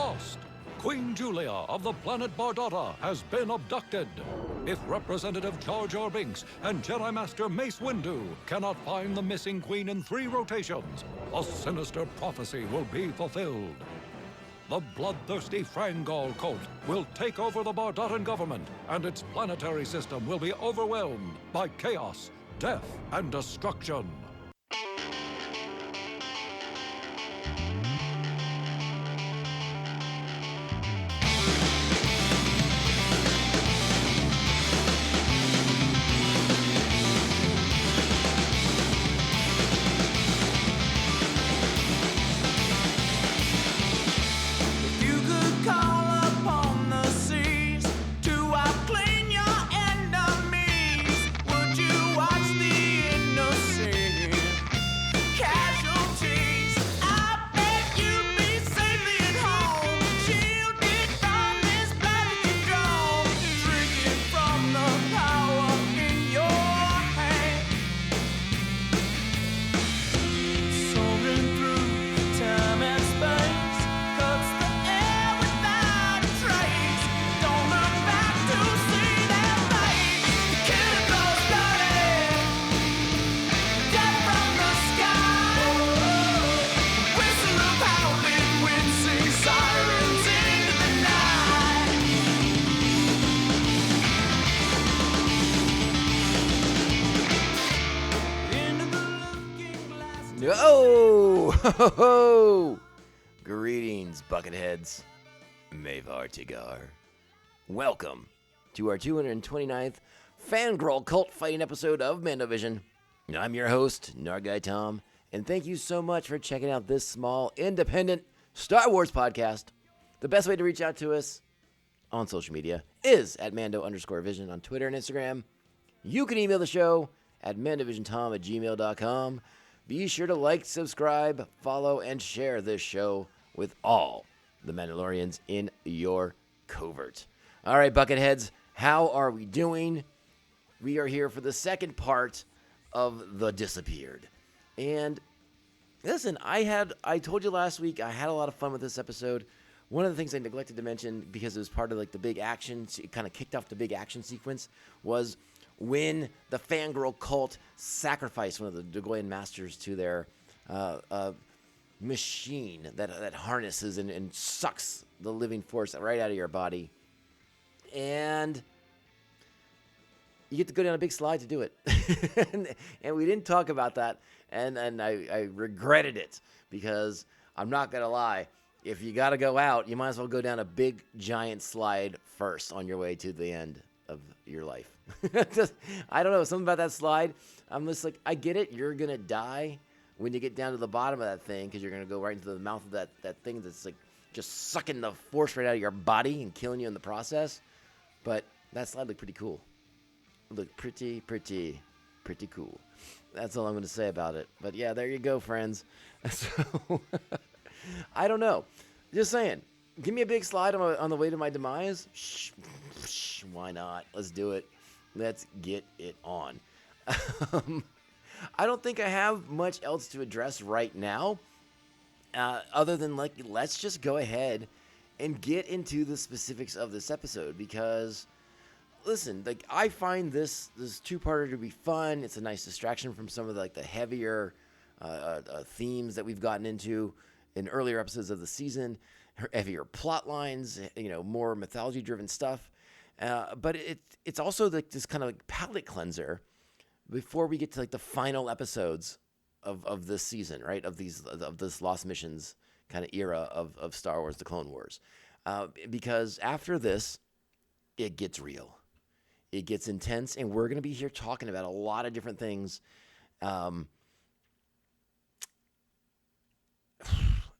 lost. Queen Julia of the planet Bardata has been abducted. If Representative Jar Jar Binks and Jedi Master Mace Windu cannot find the missing queen in 3 rotations, a sinister prophecy will be fulfilled. The bloodthirsty Frangol cult will take over the Bardatan government, and its planetary system will be overwhelmed by chaos, death, and destruction. Oh! Greetings, Bucketheads. Mavar Tigar. Welcome to our 229th Fangirl Cult Fighting episode of Mandovision. I'm your host, Narguy Tom, and thank you so much for checking out this small, independent Star Wars podcast. The best way to reach out to us on social media is at Mando_Vision on Twitter and Instagram. You can email the show at mandovisiontom@gmail.com. Be sure to like, subscribe, follow, and share this show with all the Mandalorians in your covert. All right, Bucketheads, how are we doing? We are here for the second part of The Disappeared. And listen, I told you last week I had a lot of fun with this episode. One of the things I neglected to mention, because it was part of like the big action, it kind of kicked off the big action sequence, was when the fangirl cult sacrificed one of the Dogoyan masters to their machine that harnesses and sucks the living force right out of your body. And you get to go down a big slide to do it. and we didn't talk about that, and I regretted it, because I'm not going to lie, if you got to go out, you might as well go down a big, giant slide first on your way to the end of your life. I don't know, something about that slide. I'm just like, I get it. You're going to die when you get down to the bottom of that thing, because you're going to go right into the mouth of that thing that's like just sucking the force right out of your body and killing you in the process. But that slide looked pretty cool. It looked pretty cool. That's all I'm going to say about it. But yeah, there you go, friends. So, I don't know. Just saying. Give me a big slide on the way to my demise. Why not? Let's do it. Let's get it on. I don't think I have much else to address right now, other than like, let's just go ahead and get into the specifics of this episode, because listen, like, I find this two-parter to be fun. It's a nice distraction from some of the heavier themes that we've gotten into in earlier episodes of the season, heavier plot lines, more mythology-driven stuff. But it's also this kind of palate cleanser before we get to the final episodes of this season, right? Of this Lost Missions kind of era of Star Wars, the Clone Wars. Because after this, it gets real. It gets intense, and we're going to be here talking about a lot of different things.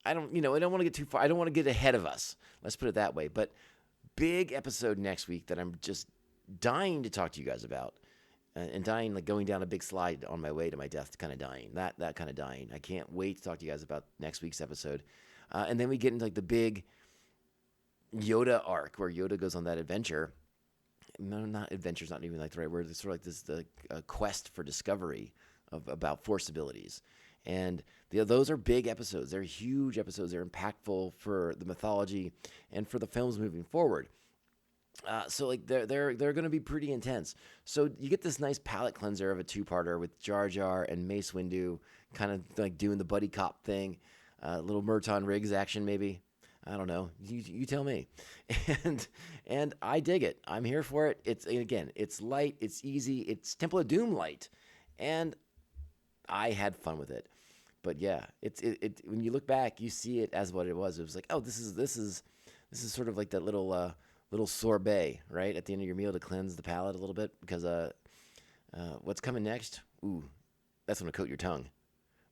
I don't want to get too far. I don't want to get ahead of us. Let's put it that way. But big episode next week that I'm just dying to talk to you guys about, and dying, going down a big slide on my way to my death, kind of dying. That kind of dying. I can't wait to talk to you guys about next week's episode. And then we get into the big Yoda arc where Yoda goes on that adventure. No, not adventure's not even the right word. It's sort of the quest for discovery about Force abilities. And Those are big episodes. They're huge episodes. They're impactful for the mythology and for the films moving forward. So like they're going to be pretty intense. So you get this nice palate cleanser of a two-parter with Jar Jar and Mace Windu kind of like doing the buddy cop thing, little Merton Riggs action maybe. I don't know. You tell me. And I dig it. I'm here for it. It's light. It's easy. It's Temple of Doom light, and I had fun with it. But yeah, it when you look back, you see it as what it was. It was like, oh, this is sort of like that little sorbet, right, at the end of your meal to cleanse the palate a little bit, because what's coming next? Ooh, that's going to coat your tongue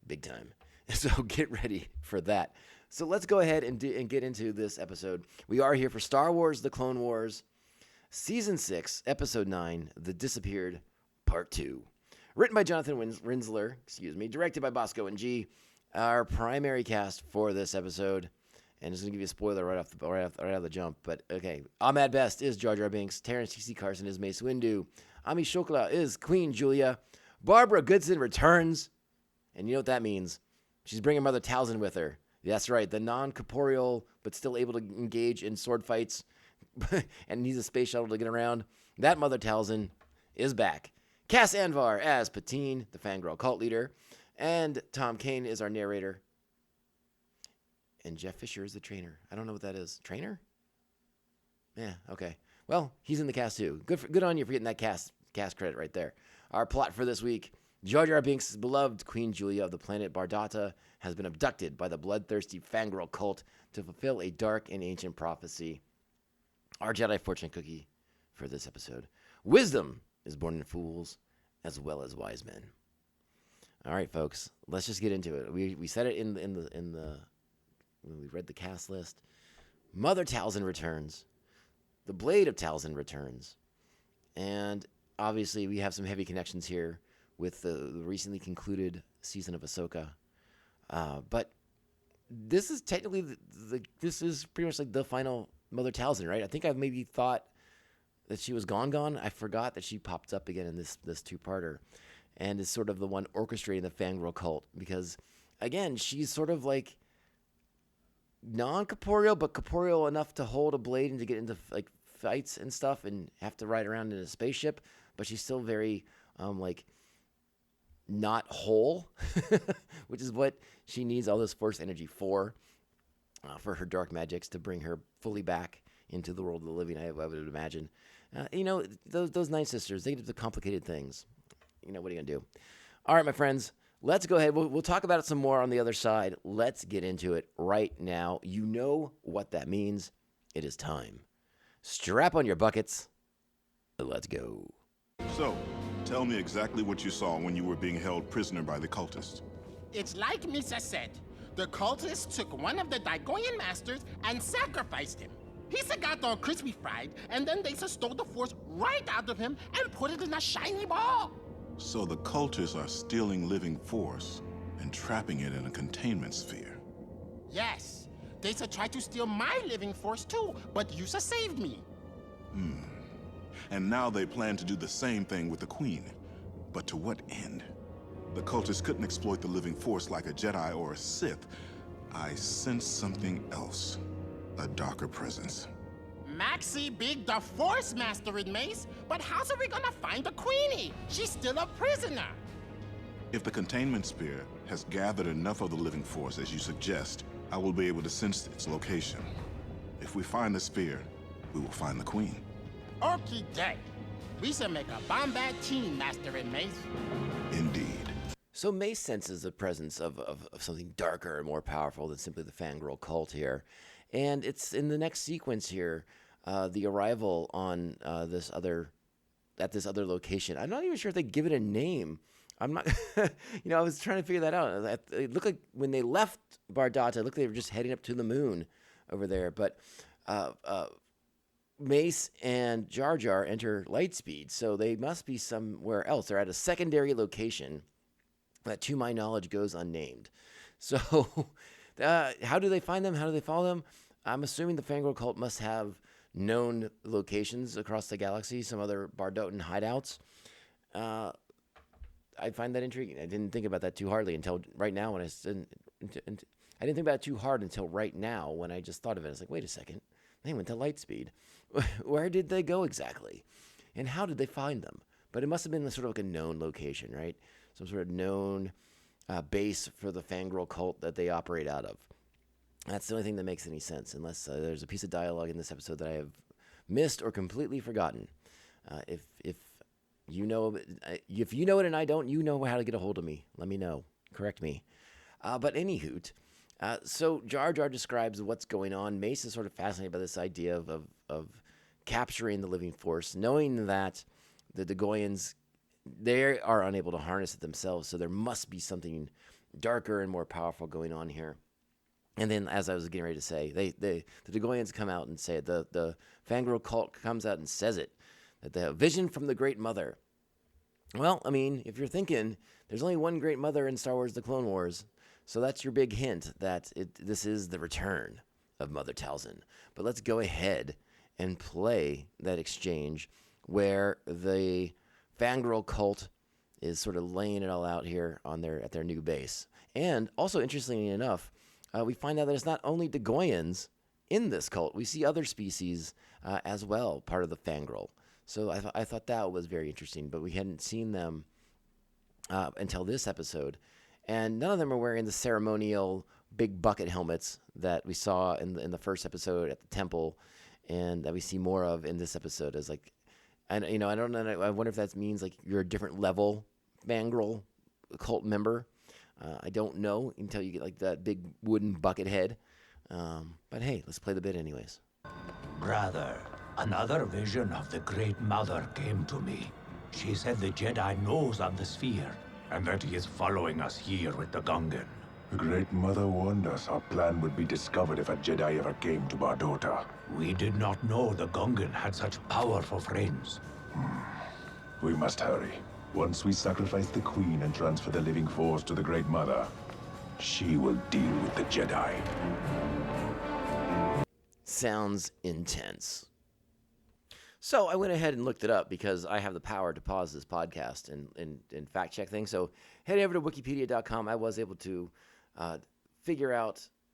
big time. So get ready for that. So let's go ahead and get into this episode. We are here for Star Wars: The Clone Wars, Season 6, Episode 9, The Disappeared, Part 2. Written by Jonathan Rinsler, directed by Bosco and G. Our primary cast for this episode, and it's going to give you a spoiler right out of the jump, but okay. Ahmad Best is Jar Jar Binks. Terrence T.C. Carson is Mace Windu. Ami Shokla is Queen Julia. Barbara Goodson returns, and you know what that means. She's bringing Mother Talzin with her. That's right, the non-corporeal, but still able to engage in sword fights and needs a space shuttle to get around. That Mother Talzin is back. Cass Anvar as Patine, the fangirl cult leader, and Tom Kane is our narrator. And Jeff Fisher is the trainer. I don't know what that is. Trainer? Yeah, okay. Well, he's in the cast too. Good on you for getting that cast credit right there. Our plot for this week: Jar Jar Binks' beloved Queen Julia of the planet Bardata has been abducted by the bloodthirsty fangirl cult to fulfill a dark and ancient prophecy. Our Jedi fortune cookie for this episode: wisdom is born in fools as well as wise men. All right, folks, let's just get into it. We said it in the when we read the cast list. Mother Talzin returns. The Blade of Talzin returns. And obviously we have some heavy connections here with the recently concluded season of Ahsoka. But this is technically this is pretty much like the final Mother Talzin, right? I think I've maybe thought that she was gone. I forgot that she popped up again in this two-parter, and is sort of the one orchestrating the fangirl cult, because again, she's sort of like non-corporeal, but corporeal enough to hold a blade and to get into like fights and stuff and have to ride around in a spaceship, but she's still very like not whole, which is what she needs all this force energy for her dark magics to bring her fully back into the world of the living. I would imagine. Those Night Sisters, they do the complicated things. What are you gonna do? All right, my friends, let's go ahead. We'll talk about it some more on the other side. Let's get into it right now. You know what that means. It is time. Strap on your buckets. Let's go. So, tell me exactly what you saw when you were being held prisoner by the cultists. It's like Misa said. The cultists took one of the Dagoyan masters and sacrificed him. He's got all crispy fried, and then they stole the force right out of him and put it in a shiny ball. So the cultists are stealing living force and trapping it in a containment sphere. Yes. They tried to steal my living force too, but Yusa saved me. And now they plan to do the same thing with the Queen. But to what end? The cultists couldn't exploit the living force like a Jedi or a Sith. I sense something else. A darker presence. Maxie Big the Force Master in Mace, but how's we gonna find the Queenie? She's still a prisoner. If the containment sphere has gathered enough of the living force as you suggest, I will be able to sense its location. If we find the sphere, we will find the Queen. Okie day. We should make a Bombad team, Master in Mace. Indeed. So Mace senses the presence of something darker and more powerful than simply the fangirl cult here. And it's in the next sequence here, the arrival on this other location. I'm not even sure if they give it a name. I'm not, I was trying to figure that out. It looked like when they left Bardata, it looked like they were just heading up to the moon over there. But Mace and Jar Jar enter Lightspeed, so they must be somewhere else. They're at a secondary location that, to my knowledge, goes unnamed. So how do they find them? How do they follow them? I'm assuming the fangirl cult must have known locations across the galaxy, some other Bardotan hideouts. I find that intriguing. I didn't think about that too hardly until right now when I didn't think about it too hard until right now when I just thought of it. I was like, wait a second. They went to Lightspeed. Where did they go exactly? And how did they find them? But it must have been sort of like a known location, right? Some sort of known base for the Fangirl cult that they operate out of. That's the only thing that makes any sense, unless there's a piece of dialogue in this episode that I have missed or completely forgotten. If you know it and I don't, you know how to get a hold of me. Let me know. Correct me. But anywho, so Jar Jar describes what's going on. Mace is sort of fascinated by this idea of capturing the living force, knowing that the Dagoyans, they are unable to harness it themselves, so there must be something darker and more powerful going on here. And then, as I was getting ready to say, the Dagoyans come out and say it. The Fangirl cult comes out and says it, that they have vision from the Great Mother. Well, I mean, if you're thinking, there's only one Great Mother in Star Wars: The Clone Wars, so that's your big hint that this is the return of Mother Talzin. But let's go ahead and play that exchange where the Fangirl cult is sort of laying it all out here at their new base. And also, interestingly enough, we find out that it's not only Dagoyans in this cult. We see other species as well, part of the Fangirl. So I thought that was very interesting, but we hadn't seen them until this episode. And none of them are wearing the ceremonial big bucket helmets that we saw in the first episode at the temple, and that we see more of in this episode. As like, and I don't know. I wonder if that means like you're a different level Fangirl cult member. I don't know until you get like that big wooden bucket head. But hey, let's play the bit anyways. Brother, another vision of the Great Mother came to me. She said the Jedi knows of the sphere, and that he is following us here with the Gungan. The Great Mother warned us our plan would be discovered if a Jedi ever came to Bardota. We did not know the Gungan had such powerful friends. We must hurry. Once we sacrifice the Queen and transfer the living force to the Great Mother, she will deal with the Jedi. Sounds intense. So I went ahead and looked it up because I have the power to pause this podcast and fact check things. So head over to wikipedia.com. I was able to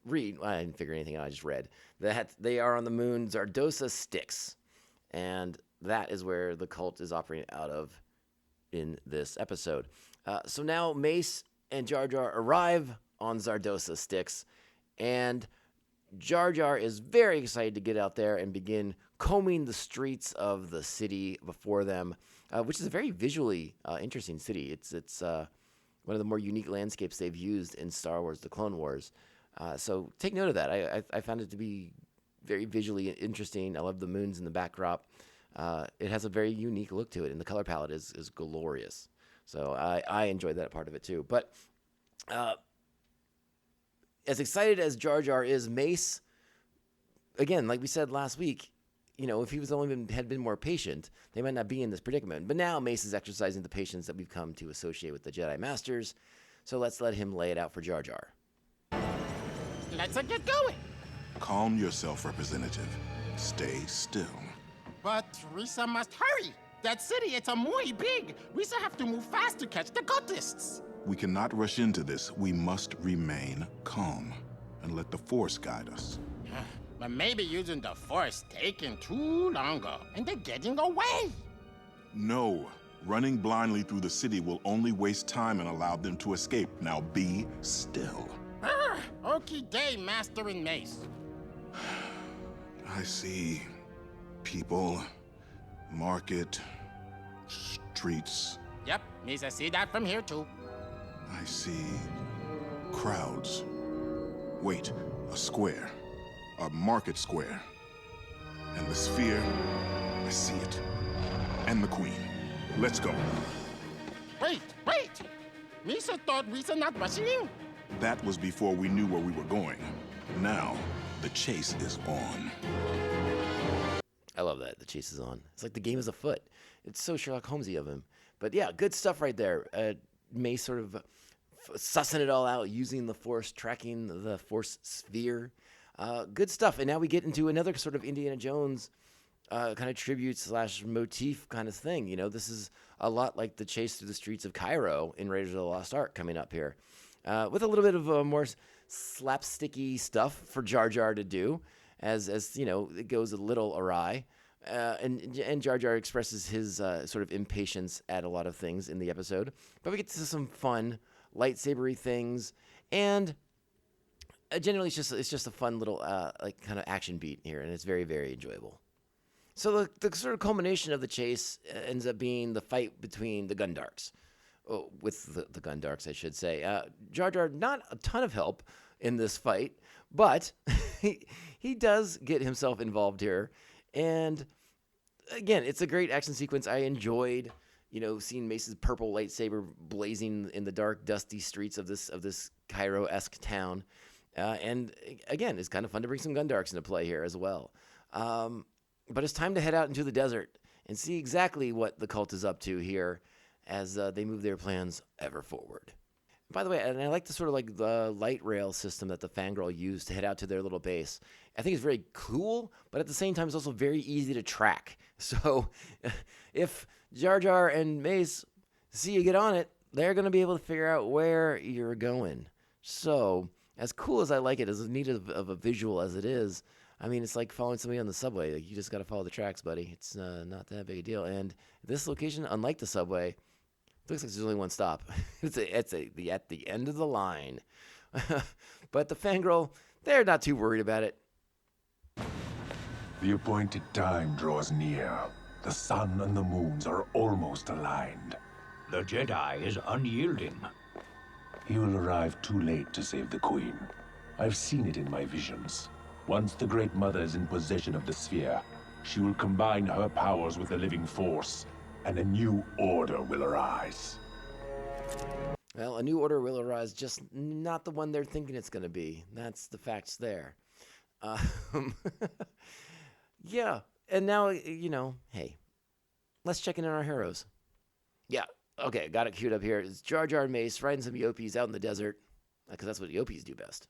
read, well, I didn't figure anything out, I just read, that they are on the moon Zardosa Styx. And that is where the cult is operating out of in this episode. So now Mace and Jar Jar arrive on Zardosa Styx, and Jar Jar is very excited to get out there and begin combing the streets of the city before them, which is a very visually interesting city. It's one of the more unique landscapes they've used in Star Wars: The Clone Wars. So take note of that. I found it to be very visually interesting. I love the moons in the backdrop. It has a very unique look to it, and the color palette is glorious. So I enjoyed that part of it too. But as excited as Jar Jar is, Mace, again, like we said last week, if he had been more patient, they might not be in this predicament. But now Mace is exercising the patience that we've come to associate with the Jedi Masters. So let's let him lay it out for Jar Jar. Let's get going. Calm yourself, Representative. Stay still. But Risa must hurry. That city, it's a muy big. Risa have to move fast to catch the cultists. We cannot rush into this. We must remain calm and let the Force guide us. But maybe using the Force taking too long, and they're getting away. No. Running blindly through the city will only waste time and allow them to escape. Now be still. Okie day, Master and Mace. I see people, market, streets. Yep, Misa see that from here too. I see crowds. Wait, a square. A market square. And the sphere, I see it. And the Queen. Let's go. Wait! Misa thought Risa not rushing in. That was before we knew where we were going. Now, the chase is on. I love that. The chase is on. It's like the game is afoot. It's so Sherlock Holmesy of him. But yeah, good stuff right there. Mace sort of sussing it all out, using the Force, tracking the Force sphere. Good stuff. And now we get into another sort of Indiana Jones kind of tribute / motif kind of thing. You know, this is a lot like the chase through the streets of Cairo in Raiders of the Lost Ark coming up here, with a little bit of more slapsticky stuff for Jar Jar to do, as you know, it goes a little awry. And Jar Jar expresses his sort of impatience at a lot of things in the episode. But we get to some fun lightsabery things, and generally it's just a fun little like kind of action beat here, and it's very, very enjoyable. So the sort of culmination of the chase ends up being the fight between the Gundarks. Oh, with the Gundarks, I should say. Jar Jar, not a ton of help in this fight, but he does get himself involved here. And again, it's a great action sequence. I enjoyed, you know, seeing Mace's purple lightsaber blazing in the dark, dusty streets of this Cairo-esque town. And again, it's kind of fun to bring some Gundarks into play here as well. But it's time to head out into the desert and see exactly what the cult is up to here as they move their plans ever forward. By the way, and I like the sort of like the light rail system that the Fangirl used to head out to their little base. I think it's very cool, but at the same time, it's also very easy to track. So if Jar Jar and Mace see you get on it, they're going to be able to figure out where you're going. So as cool as I like it, as neat of a visual as it is, I mean, it's like following somebody on the subway. Like, you just got to follow the tracks, buddy. It's not that big a deal. And this location, unlike the subway, looks like there's only one stop. It's at the end of the line. But the Fangirl, they're not too worried about it. The appointed time draws near. The sun and the moons are almost aligned. The Jedi is unyielding. He will arrive too late to save the Queen. I've seen it in my visions. Once the Great Mother is in possession of the sphere, she will combine her powers with the living force, and a new order will arise. Well, a new order will arise, just not the one they're thinking it's going to be. That's the facts there. Yeah, and now, you know, hey, let's check in on our heroes. Yeah, okay, got it queued up here. It's Jar Jar and Mace riding some Yopies out in the desert, because that's what Yopies do best.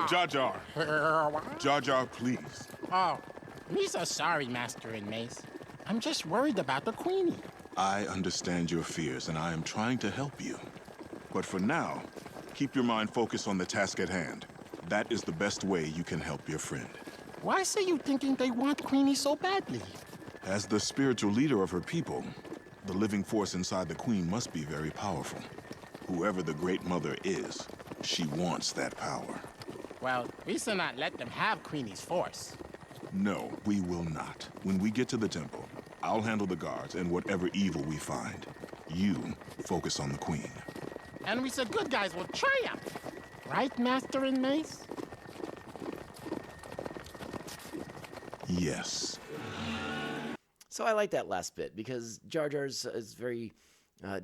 Jar Jar. Jar Jar, please. Oh, me so sorry, Master and Mace. I'm just worried about the Queenie. I understand your fears, and I am trying to help you. But for now, keep your mind focused on the task at hand. That is the best way you can help your friend. Why say you thinking they want Queenie so badly? As the spiritual leader of her people, the living force inside the Queen must be very powerful. Whoever the Great Mother is, she wants that power. Well, we shall not let them have Queenie's force. No, we will not. When we get to the temple, I'll handle the guards and whatever evil we find. You focus on the Queen. And we said good guys will triumph. Right, Master and Mace? Yes. So I like that last bit, because Jar Jar is very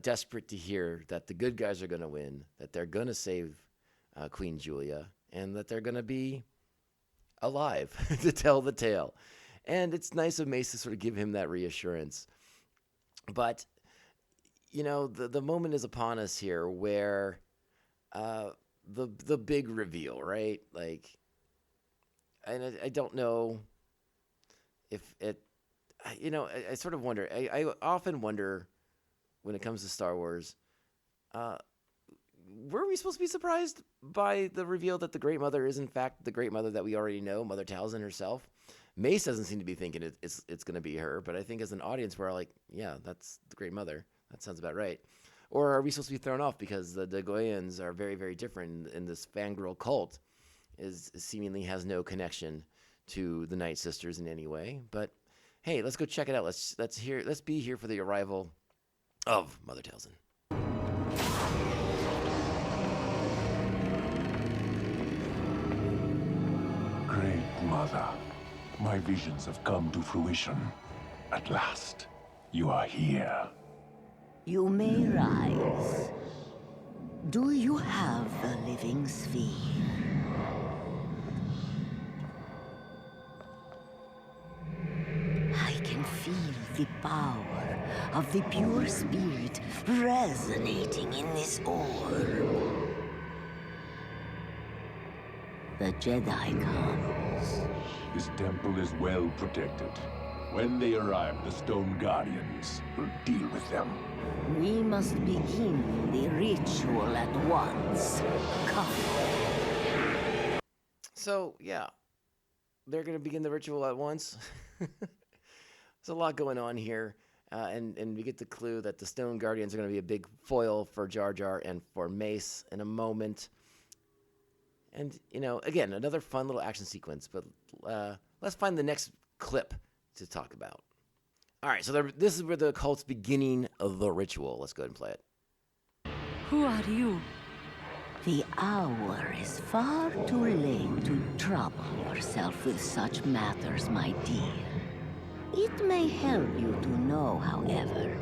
desperate to hear that the good guys are going to win, that they're going to save Queen Julia, and that they're going to be alive to tell the tale. And it's nice of Mace to sort of give him that reassurance. But, you know, the moment is upon us here where the big reveal, right? Like, and I don't know if it, you know, I sort of wonder, I often wonder when it comes to Star Wars, were we supposed to be surprised by the reveal that the Great Mother is in fact the Great Mother that we already know, Mother Talzin herself? Mace doesn't seem to be thinking it's going to be her, but I think as an audience we're like, yeah, that's the Great Mother. That sounds about right. Or are we supposed to be thrown off because the Dagoyans are very, very different, and this fangirl cult seemingly has no connection to the Night Sisters in any way? But hey, let's go check it out. Let's be here for the arrival of Mother Talzin. Great Mother, my visions have come to fruition. At last, you are here. You may rise. Do you have the living sphere? I can feel the power of the pure spirit resonating in this orb. The Jedi comes. This temple is well protected. When they arrive, the Stone Guardians will deal with them. We must begin the ritual at once. Come. So, yeah. They're going to begin the ritual at once. There's a lot going on here. And we get the clue that the Stone Guardians are going to be a big foil for Jar Jar and for Mace in a moment. And, you know, again, another fun little action sequence. But let's find the next clip to talk about. All right, so this is where the cult's beginning of the ritual. Let's go ahead and play it. Who are you? The hour is far too late to trouble yourself with such matters, my dear. It may help you to know, however,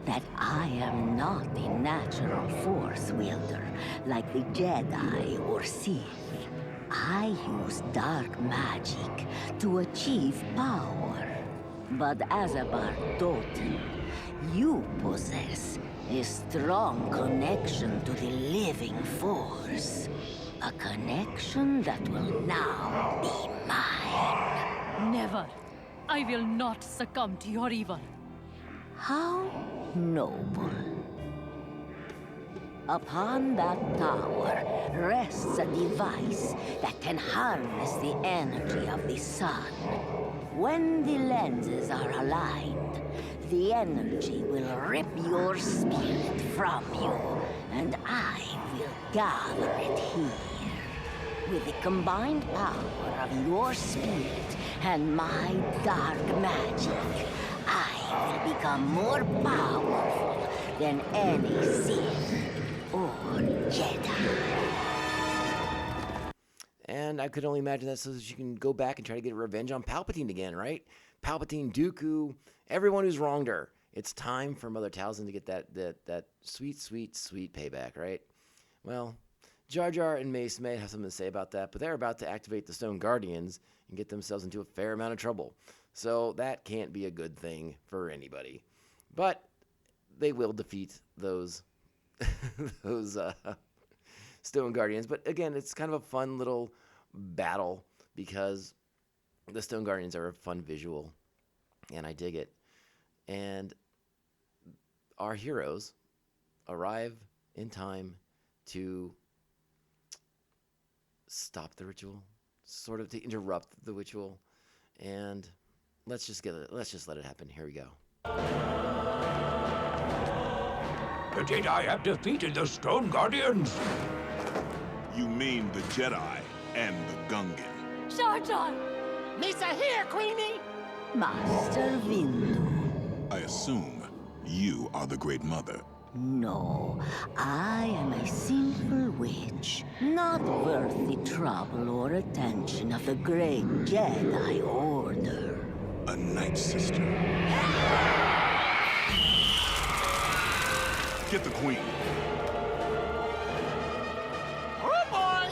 that I am not a natural force wielder like the Jedi or Sith. I use dark magic to achieve power. But as a Bardotan, you possess a strong connection to the living force. A connection that will now be mine. Never. I will not succumb to your evil. How noble. Upon that tower rests a device that can harness the energy of the sun. When the lenses are aligned, the energy will rip your spirit from you, and I will gather it here. With the combined power of your spirit and my dark magic, I will become more powerful than any Sith or Jedi. And I could only imagine that so that you can go back and try to get revenge on Palpatine again, right? Palpatine, Dooku, everyone who's wronged her. It's time for Mother Talzin to get that sweet, sweet, sweet payback, right? Well, Jar Jar and Mace may have something to say about that, but they're about to activate the Stone Guardians and get themselves into a fair amount of trouble. So that can't be a good thing for anybody. But they will defeat those Stone Guardians. But again, it's kind of a fun little battle because the Stone Guardians are a fun visual, and I dig it. And our heroes arrive in time to stop the ritual, sort of to interrupt the ritual, and let's just let it happen. Here we go. The Jedi have defeated the Stone Guardians. You mean the Jedi and the Gungan. Jar Jar! Misa here, Queenie! Master Windu. I assume you are the Great Mother. No, I am a simple witch, not worth the trouble or attention of the great Jedi Order. A Night Sister. Get the Queen. Oh boy!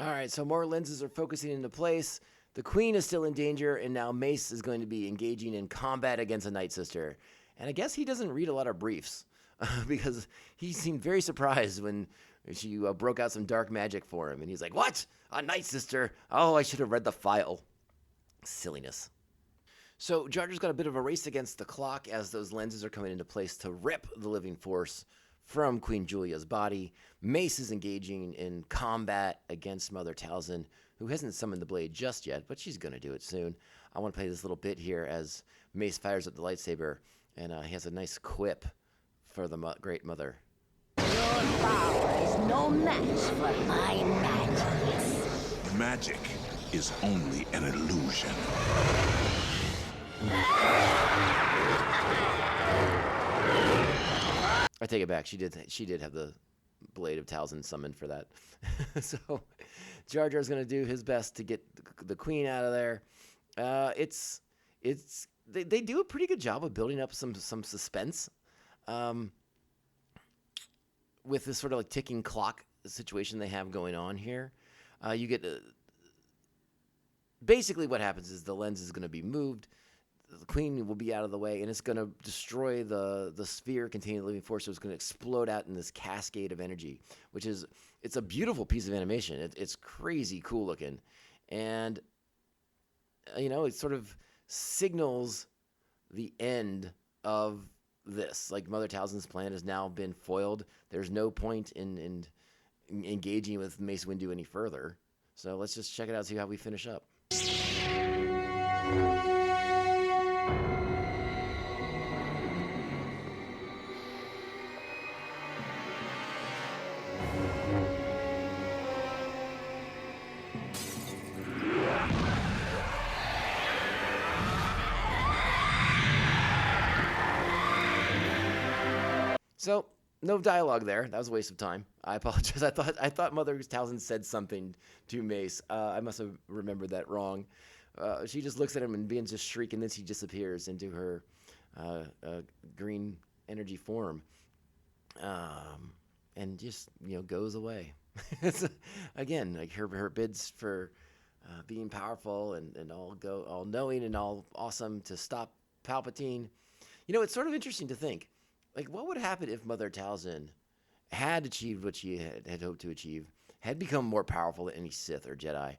All right, so more lenses are focusing into place. The Queen is still in danger, and now Mace is going to be engaging in combat against a Night Sister. And I guess he doesn't read a lot of briefs because he seemed very surprised when she broke out some dark magic for him. And he's like, "What? A Night Sister? Oh, I should have read the file." Silliness. So Jar Jar's got a bit of a race against the clock as those lenses are coming into place to rip the living force from Queen Julia's body. Mace is engaging in combat against Mother Talzin, who hasn't summoned the blade just yet, but she's going to do it soon. I want to play this little bit here as Mace fires up the lightsaber, and he has a nice quip for the Great Mother. Your power is no match for my magic. Magic is only an illusion. I take it back. She did have the blade of Talzin summoned for that. So Jar Jar's going to do his best to get the Queen out of there. They do a pretty good job of building up some suspense with this sort of like ticking clock situation they have going on here. You get basically what happens is the lens is going to be moved. the Queen will be out of the way, and it's going to destroy the sphere containing the living force. So it's going to explode out in this cascade of energy, it's a beautiful piece of animation. It's crazy cool looking, and it sort of signals the end of this. Like Mother Talzin's plan has now been foiled. There's no point in engaging with Mace Windu any further. So let's just check it out, see how we finish up. So, no dialogue there. That was a waste of time. I apologize. I thought Mother Talzin said something to Mace. I must have remembered that wrong. She just looks at him and begins to shriek, and then she disappears into her green energy form, and just goes away. Again, like her bids for being powerful and all knowing and all awesome to stop Palpatine. It's sort of interesting to think. Like, what would happen if Mother Talzin had achieved what she had hoped to achieve, had become more powerful than any Sith or Jedi?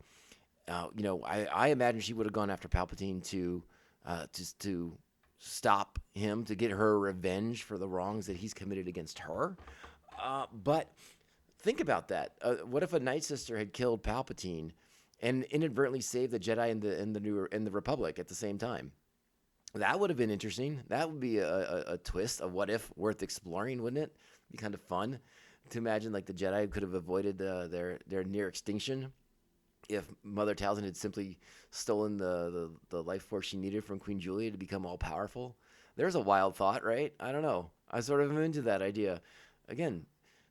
I imagine she would have gone after Palpatine to stop him, to get her revenge for the wrongs that he's committed against her. But think about that. What if a Night Sister had killed Palpatine and inadvertently saved the Jedi and the Republic at the same time? That would have been interesting. That would be a twist, a what if worth exploring, wouldn't it? Be kind of fun to imagine, like the Jedi could have avoided their near extinction if Mother Talzin had simply stolen the life force she needed from Queen Julia to become all powerful. There's a wild thought, right? I don't know. I sort of am into that idea. Again,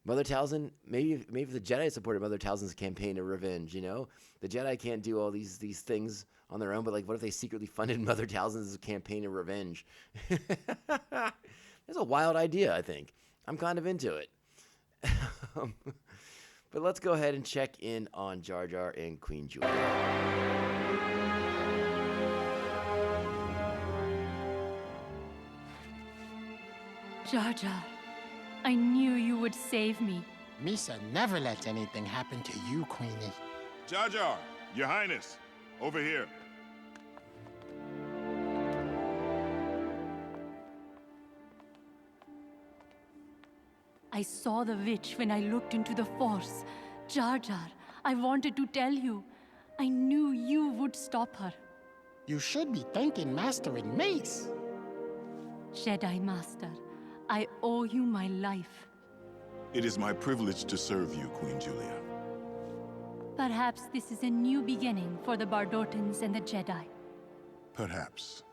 Mother Talzin, maybe the Jedi supported Mother Talzin's campaign of revenge, The Jedi can't do all these things on their own, but like, what if they secretly funded Mother Talzin's campaign of revenge? It's a wild idea, I think. I'm kind of into it. But let's go ahead and check in on Jar Jar and Queen Julia. Jar Jar, I knew you would save me. Misa never lets anything happen to you, Queenie. Jar Jar, Your Highness, over here. I saw the witch when I looked into the Force. Jar Jar, I wanted to tell you. I knew you would stop her. You should be thanking Master and Mace. Jedi Master, I owe you my life. It is my privilege to serve you, Queen Julia. Perhaps this is a new beginning for the Bardotans and the Jedi. Perhaps.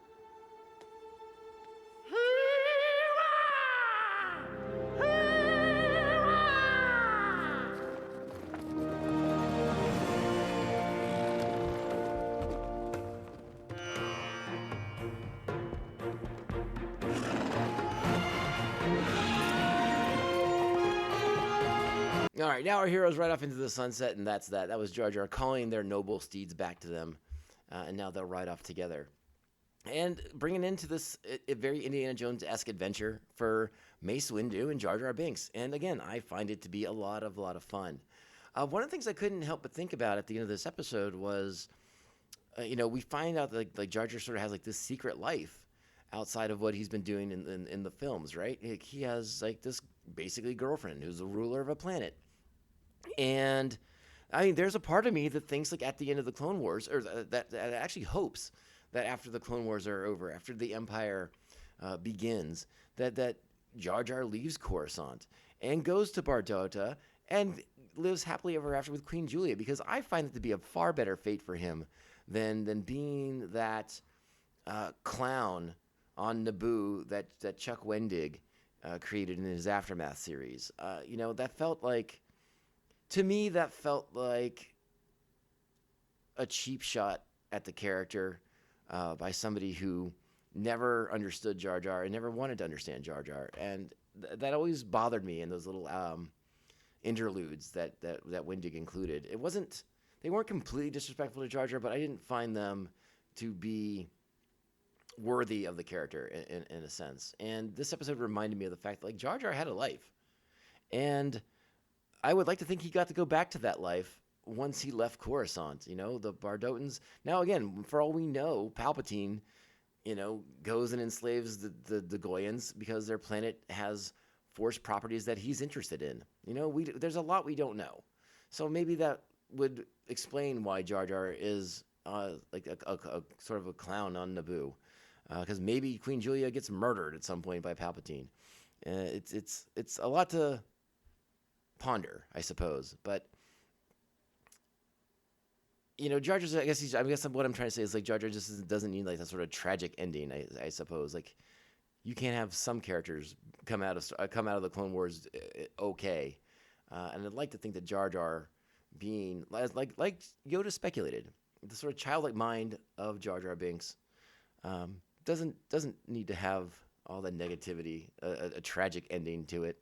All right, now our heroes ride off into the sunset, and that's that. That was Jar Jar calling their noble steeds back to them, and now they'll ride off together. And bringing into this a very Indiana Jones-esque adventure for Mace Windu and Jar Jar Binks. And again, I find it to be a lot of fun. One of the things I couldn't help but think about at the end of this episode was, we find out that like Jar Jar sort of has like this secret life outside of what he's been doing in the films, right? Like, he has like this basically girlfriend who's the ruler of a planet. And I mean, there's a part of me that thinks like at the end of the Clone Wars, or that actually hopes that after the Clone Wars are over, after the Empire begins, that Jar Jar leaves Coruscant and goes to Bardota and lives happily ever after with Queen Julia, because I find it to be a far better fate for him than being that clown on Naboo that Chuck Wendig created in his Aftermath series. That felt like, to me, that felt like a cheap shot at the character by somebody who never understood Jar Jar and never wanted to understand Jar Jar. And that always bothered me in those little interludes that Wendig included. They weren't completely disrespectful to Jar Jar, but I didn't find them to be worthy of the character in a sense. And this episode reminded me of the fact that like Jar Jar had a life, and I would like to think he got to go back to that life once he left Coruscant. You know, the Bardotans. Now again, for all we know, Palpatine, you know, goes and enslaves the Goyans because their planet has Force properties that he's interested in. You know, there's a lot we don't know, so maybe that would explain why Jar Jar is like a sort of a clown on Naboo, because maybe Queen Julia gets murdered at some point by Palpatine. It's a lot to ponder, I suppose. But you know, Jar Jar, I guess what I'm trying to say is like Jar Jar just doesn't need like that sort of tragic ending. I suppose like you can't have some characters come out of the Clone Wars okay, and I'd like to think that Jar Jar, being like Yoda speculated, the sort of childlike mind of Jar Jar Binks, doesn't need to have all the negativity, a tragic ending to it.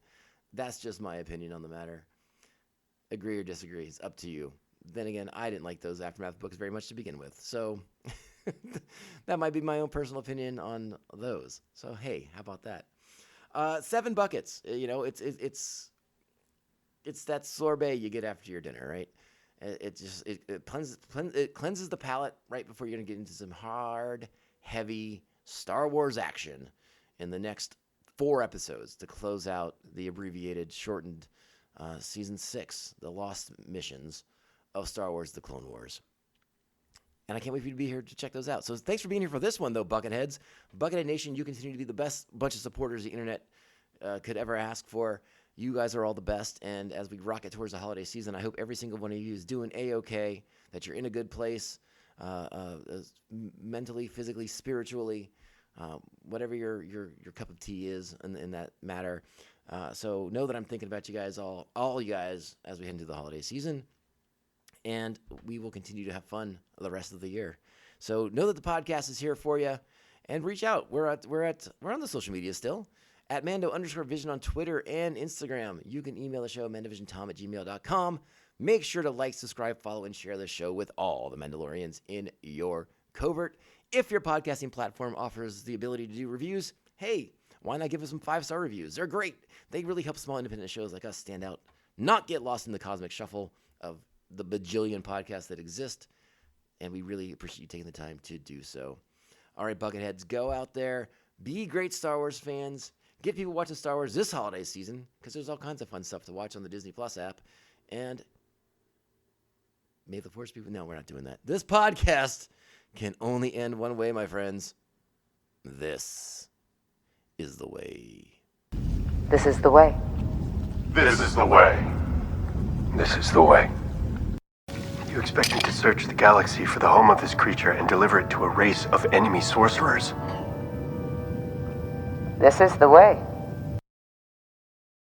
That's just my opinion on the matter. Agree or disagree, it's up to you. Then again, I didn't like those Aftermath books very much to begin with, so that might be my own personal opinion on those. So hey, how about that? 7 buckets. You know, it's that sorbet you get after your dinner, right? It cleanses the palate right before you're gonna get into some hard, heavy Star Wars action in the next 4 episodes to close out the abbreviated, shortened season 6, the Lost Missions of Star Wars: The Clone Wars. And I can't wait for you to be here to check those out. So thanks for being here for this one, though, Bucketheads. Buckethead Nation, you continue to be the best bunch of supporters the internet could ever ask for. You guys are all the best. And as we rocket towards the holiday season, I hope every single one of you is doing A-okay, that you're in a good place, mentally, physically, spiritually, whatever your cup of tea is in that matter. So know that I'm thinking about you guys, all you guys, as we head into the holiday season. And we will continue to have fun the rest of the year. So know that the podcast is here for you, and reach out. We're on the social media still at Mando_Vision on Twitter and Instagram. You can email the show mandovisiontom@gmail.com. Make sure to like, subscribe, follow, and share the show with all the Mandalorians in your covert. If your podcasting platform offers the ability to do reviews, hey, why not give us some 5-star reviews? They're great. They really help small independent shows like us stand out, not get lost in the cosmic shuffle of the bajillion podcasts that exist, and we really appreciate you taking the time to do so. All right, Bucketheads, go out there, be great Star Wars fans, get people watching Star Wars this holiday season, because there's all kinds of fun stuff to watch on the Disney Plus app, and may the Force be with... No, we're not doing that. This podcast can only end one way, my friends. This is the way. This is the way. This is the way. This is the way. You expect me to search the galaxy for the home of this creature and deliver it to a race of enemy sorcerers? This is the way.